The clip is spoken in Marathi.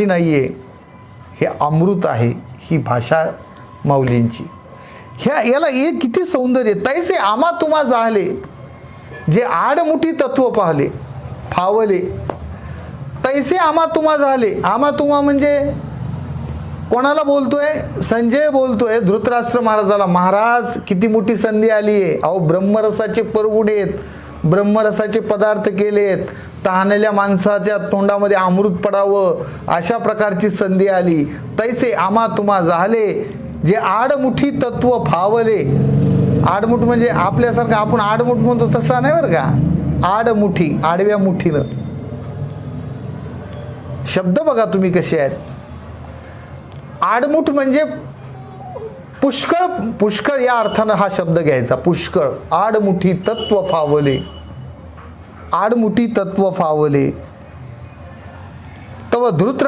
नाहीये, हे अमृत आहे ही भाषा माऊलींची. याला एक किती सौंदर्य. तैसे आम्हा तुम्हा जाहले जे आडमुठी तत्व पाहले फावले. तैसे आम्हा तुम्हा झाले. आम्हा तुम्हा म्हणजे कोणाला बोलतोय? संजय बोलतोय धृतराष्ट्र महाराजाला. महाराज किती मोठी संधी आली आहे. अहो ब्रह्मरसाचे परगुडेत, ब्रह्मरसाचे पदार्थ केलेत, तहानलेल्या माणसाच्या तोंडामध्ये अमृत पडावं अशा प्रकारची संधी आली. तैसे आम्हा तुम्हा झाले जे आडमुठी तत्व फावले. आडमुठ म्हणजे आपल्यासारखं आपण आडमुठ म्हणतो तसा नाही बरं का. आडमुठी, आडव्या मुठीनं. शब्द बघा तुम्ही कसे आहेत. आडमुठ म्हणजे पुष्कळ, पुष्कळ या अर्थानं हा शब्द घ्यायचा. पुष्कळ. आडमुठी तत्व फावले, आडमुठी तत्व फावले. तव धृतराष्ट्र